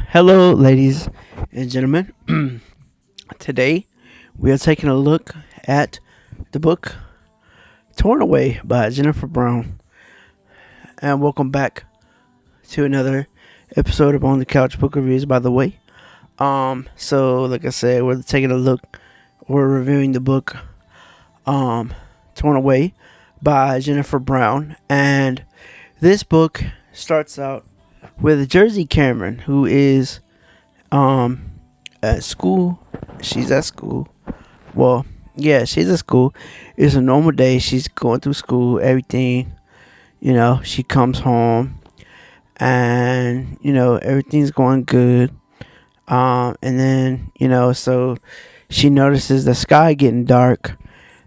Hello, ladies and gentlemen. Today, we are taking a look at the book Torn Away by Jennifer Brown. And welcome back to another episode of On the Couch Book Reviews, by the way. Like I said, we're reviewing the book Torn Away by Jennifer Brown. And this book starts out with Jersey Cameron, who is at school. She's at school. Well, yeah, she's at school. It's a normal day. She's going through school, everything. She comes home and, everything's going good. And then, so she notices the sky getting dark.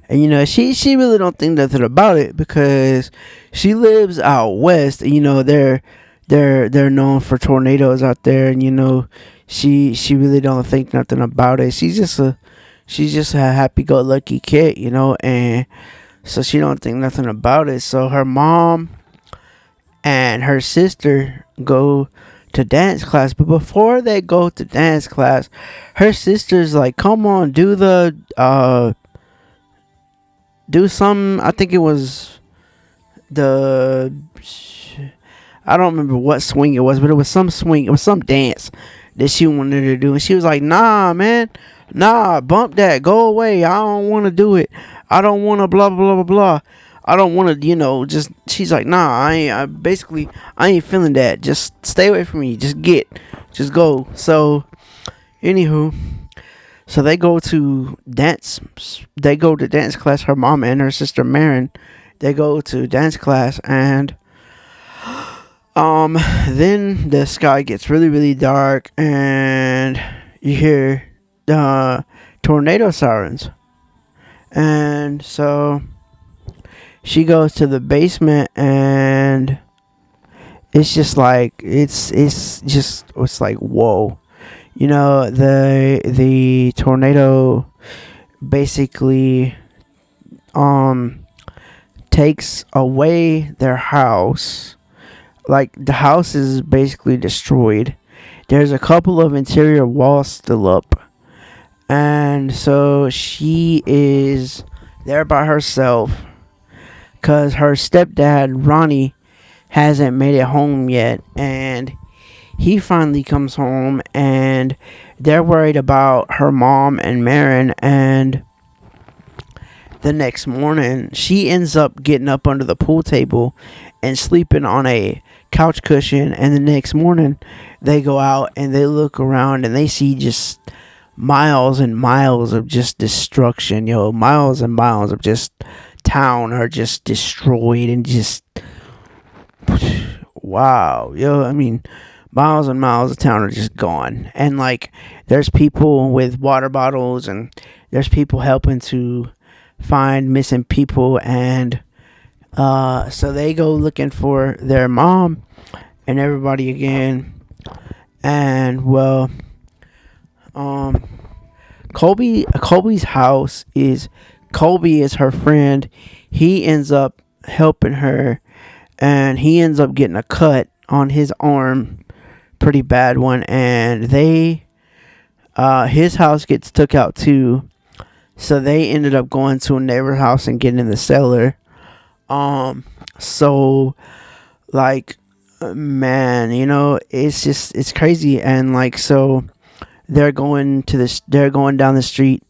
And, she really don't think nothing about it because she lives out west. And, they're known for tornadoes out there. And, she really don't think nothing about it. She's just a happy-go-lucky kid, and so she don't think nothing about it. So her mom and her sister go to dance class, but before they go to dance class, her sister's like, "Come on, do some." I think it was the. I don't remember what swing it was, but it was some swing. It was some dance that she wanted to do, and she was like, "Nah, man, nah, bump that, go away. I don't want to do it. I don't want to blah blah blah blah. I don't want to, just." She's like, "Nah, I ain't feeling that. Just stay away from me. Just go." So, anywho, so they go to dance. They go to dance class. Her mom and her sister Marin, they go to dance class, and then the sky gets really, really dark, and you hear tornado sirens. And so she goes to the basement, and it's just like it's like whoa, the tornado basically takes away their house. Like, the house is basically destroyed. There's a couple of interior walls still up. And so she is there by herself because her stepdad, Ronnie, hasn't made it home yet. And he finally comes home, and they're worried about her mom and Marin. And the next morning, she ends up getting up under the pool table and sleeping on a couch cushion. And the next morning, they go out and they look around and they see just miles and miles of just destruction. Miles and miles of just town are just destroyed, and just wow. I mean, miles and miles of town are just gone. And like, there's people with water bottles, and there's people helping to find missing people. And so they go looking for their mom and everybody again. And well, Colby's house is Colby is her friend. He ends up helping her, and he ends up getting a cut on his arm, pretty bad one. And his house gets took out too. So they ended up going to a neighbor's house and getting in the cellar. So like, man, it's crazy. And like, so they're going down the street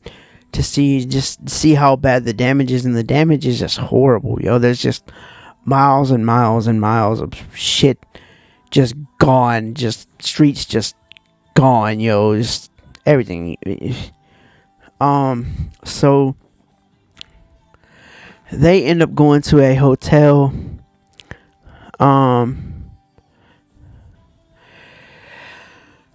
to see how bad the damage is, and the damage is just horrible. There's just miles and miles and miles of shit just gone, just streets just gone, just everything. So they end up going to a hotel.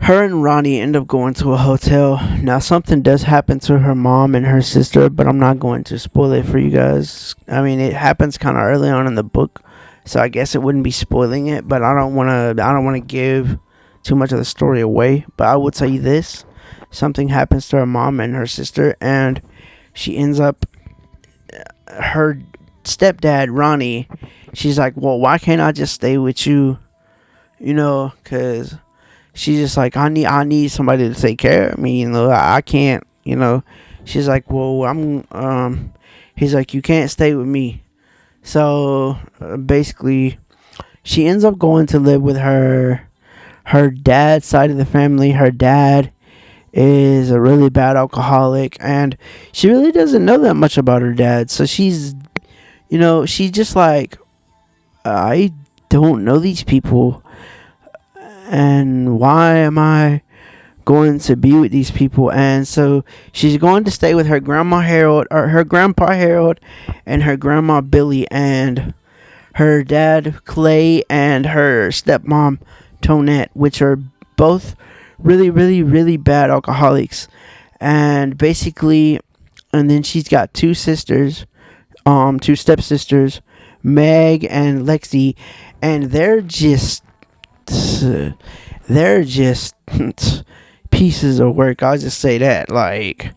Her and Ronnie end up going to a hotel. Now, something does happen to her mom and her sister, but I'm not going to spoil it for you guys. I mean, it happens kind of early on in the book, so I guess it wouldn't be spoiling it. But I don't want to give too much of the story away. But I will tell you this: something happens to her mom and her sister, and she ends up, her stepdad Ronnie. She's like, "Well, why can't I just stay with you? Because she's just like, I need somebody to take care of me. I can't. She's like, well, he's like, you can't stay with me. So basically, she ends up going to live with her dad's side of the family. Her dad is a really bad alcoholic, and she really doesn't know that much about her dad. So she's just like, I don't know these people, and why am I going to be with these people? And so she's going to stay with her grandma Harold, or her grandpa Harold, and her grandma Billy, and her dad Clay, and her stepmom Tonette, which are both really, really, really bad alcoholics. And basically, and then she's got two sisters, two stepsisters, Meg and Lexi, and they're just pieces of work. I'll just say that. Like,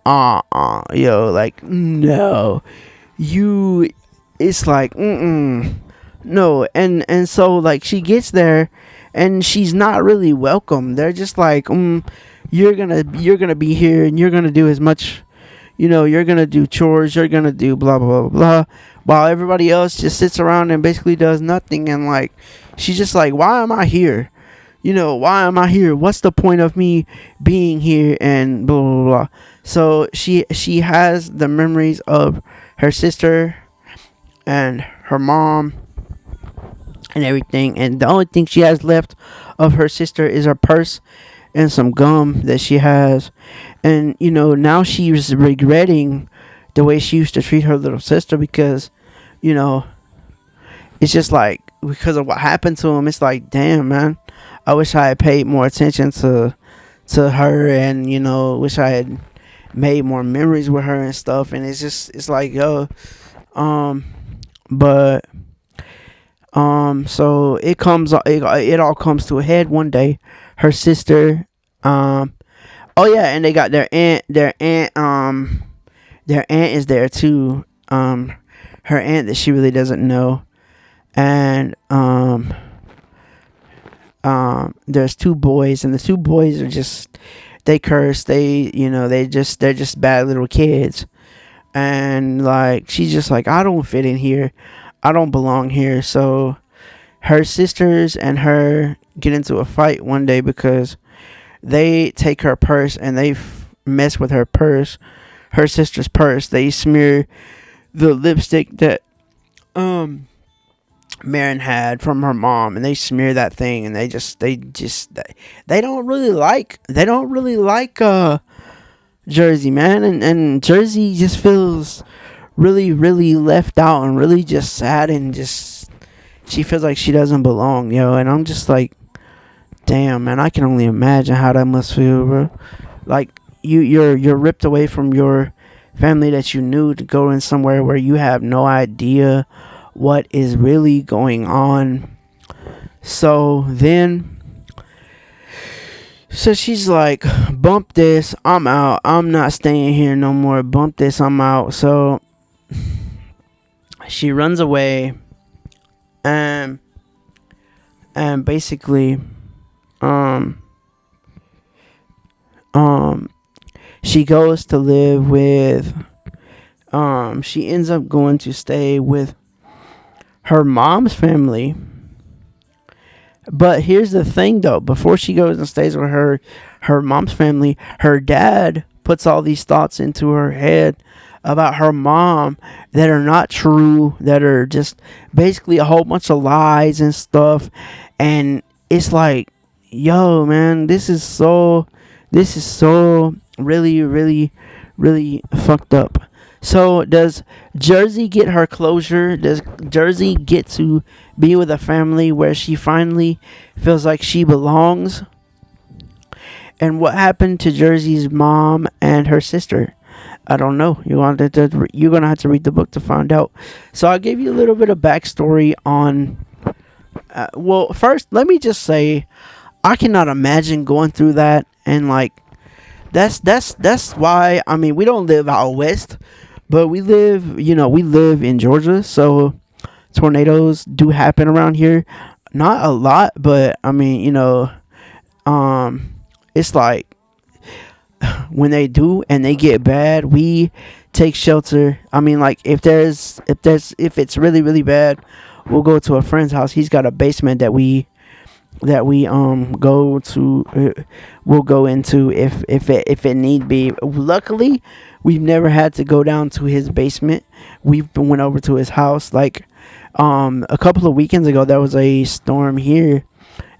like, no, you, it's like, no. And so, like, she gets there, and she's not really welcome. They're just like, you're gonna be here, and you're gonna do as much, you're gonna do chores, you're gonna do blah blah blah blah, while everybody else just sits around and basically does nothing. And like, she's just like, why am I here? Why am I here? What's the point of me being here? And blah blah blah. So she has the memories of her sister and her mom and everything, and the only thing she has left of her sister is her purse and some gum that she has. And now she's regretting the way she used to treat her little sister, because you know it's just like, because of what happened to him. It's like, damn, man, I wish I had paid more attention to her, and wish I had made more memories with her and stuff. And it's like, yo, but so it all comes to a head one day. Her sister, oh yeah, and they got their aunt is there too. Her aunt that she really doesn't know. And there's two boys, and the two boys are just, they curse, they're just bad little kids. And like, she's just like, I don't fit in here, I don't belong here. So her sisters and her get into a fight one day, because they take her purse and they mess with her purse, her sister's purse. They smear the lipstick that Marin had from her mom, and they smear that thing, and they don't really like Jersey, man. And Jersey just feels really, really left out, and really just sad, and just, she feels like she doesn't belong, and I'm just like, damn, man, I can only imagine how that must feel, bro. Like, you're ripped away from your family that you knew, to go in somewhere where you have no idea what is really going on. So she's like, bump this, I'm out, I'm not staying here no more, bump this, I'm out. So she runs away, and basically she goes to live with, she ends up going to stay with her mom's family. But here's the thing, though. Before she goes and stays with her mom's family, her dad puts all these thoughts into her head about her mom that are not true, that are just basically a whole bunch of lies and stuff. And it's like, yo, man, this is so really, really, really fucked up. So does Jersey get her closure? Does Jersey get to be with a family where she finally feels like she belongs? And what happened to Jersey's mom and her sister? I don't know. You're gonna have to read the book to find out. So I gave you a little bit of backstory on. Well, first, let me just say, I cannot imagine going through that. And like, that's why, I mean, we don't live out west, but we live in Georgia. So tornadoes do happen around here. Not a lot, but I mean, it's like when they do and they get bad, we take shelter. I mean, like if it's really really bad, we'll go to a friend's house. He's got a basement that we go to. We'll go into if it need be. Luckily, we've never had to go down to his basement. We've been went over to his house. Like a couple of weekends ago, there was a storm here.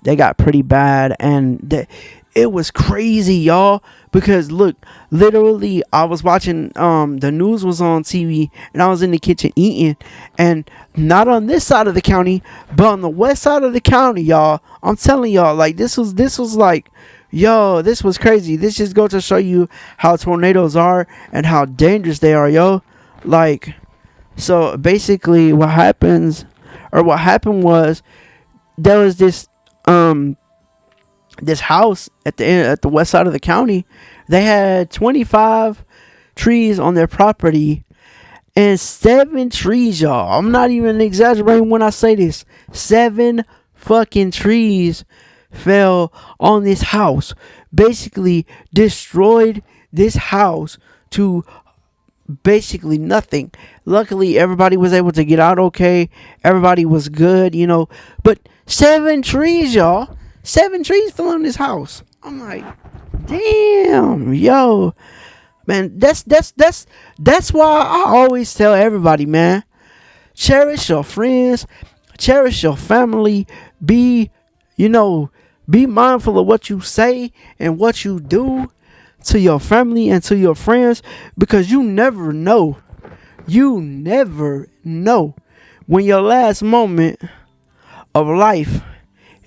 They got pretty bad, and it was crazy, y'all. Because look, literally, I was watching. The news was on TV, and I was in the kitchen eating, and not on this side of the county, but on the west side of the county, y'all. I'm telling y'all, like this was like, yo, this was crazy. This just goes to show you how tornadoes are and how dangerous they are, yo. Like, so basically, what happened was there was this house at the west side of the county. They had 25 trees on their property, and 7 trees, y'all. I'm not even exaggerating when I say this. 7 fucking trees fell on this house, basically destroyed this house to basically nothing. Luckily, everybody was able to get out okay. Everybody was good, but 7 trees, y'all. 7 trees fell on this house. I'm like, damn, yo, man. That's why I always tell everybody, man, cherish your friends, cherish your family. Be mindful of what you say and what you do to your family and to your friends, because you never know. You never know when your last moment of life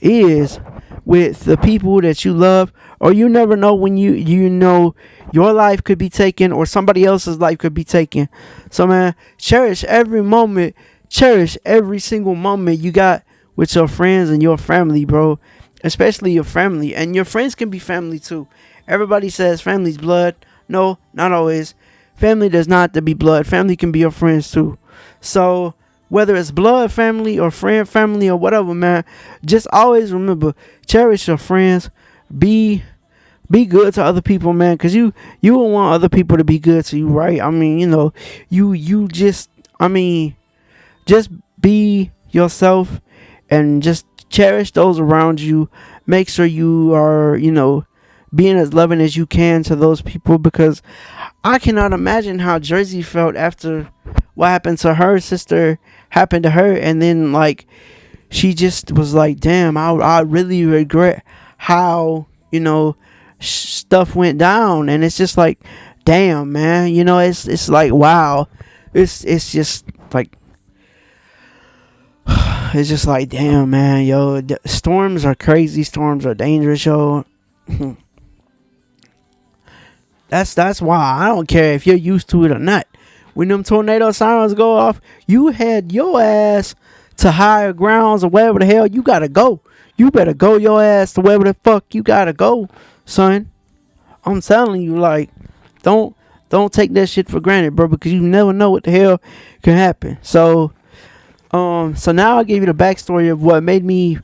is with the people that you love, or you never know when your life could be taken or somebody else's life could be taken. So, man, cherish every moment, cherish every single moment you got with your friends and your family, bro. Especially your family, and your friends can be family too. Everybody says family's blood. No, not always. Family does not have to be blood. Family can be your friends too. So whether it's blood family or friend family or whatever, man, just always remember, cherish your friends. Be good to other people, man, because you will want other people to be good to you, right? I mean, you just be yourself and just cherish those around you. Make sure you are, being as loving as you can to those people, because I cannot imagine how Jersey felt after what happened to her sister happened to her, and then like she just was like, damn, I really regret how stuff went down. And it's just like, damn, man, it's like, wow, it's just like, it's just like, damn, man, yo, storms are crazy, storms are dangerous, yo. That's why I don't care if you're used to it or not. When them tornado sirens go off, you head your ass to higher grounds or wherever the hell you gotta go. You better go your ass to wherever the fuck you gotta go, son. I'm telling you, like, don't take that shit for granted, bro, because you never know what the hell can happen. So now I'll give you the backstory of what made me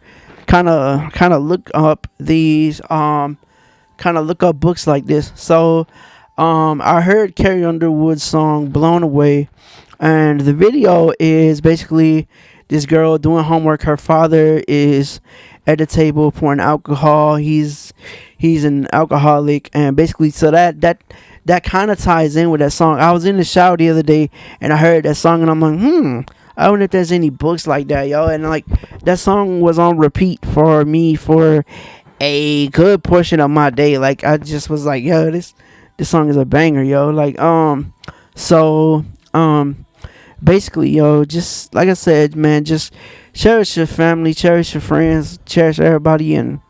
kind of look up these look up books like this. So I heard Carrie Underwood's song "Blown Away," and the video is basically this girl doing homework. Her father is at the table pouring alcohol. He's an alcoholic, and basically, so that kind of ties in with that song. I was in the shower the other day and I heard that song, and I'm like, I wonder if there's any books like that, yo. And like, that song was on repeat for me for a good portion of my day. Like, I just was like, yo, this song is a banger, yo. Like, basically, yo, just like I said, man, just cherish your family, cherish your friends, cherish everybody, and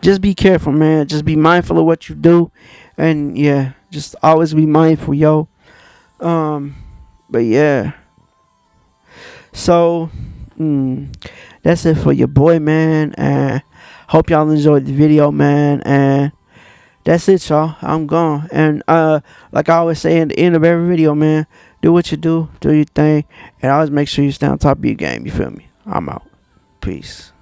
just be careful, man. Just be mindful of what you do, and yeah, just always be mindful, yo. But yeah, so that's it for your boy, man, and hope y'all enjoyed the video, man, and that's it, y'all. I'm gone. And like I always say at the end of every video, man, do what you do your thing, and always make sure you stay on top of your game. You feel me? I'm out. Peace.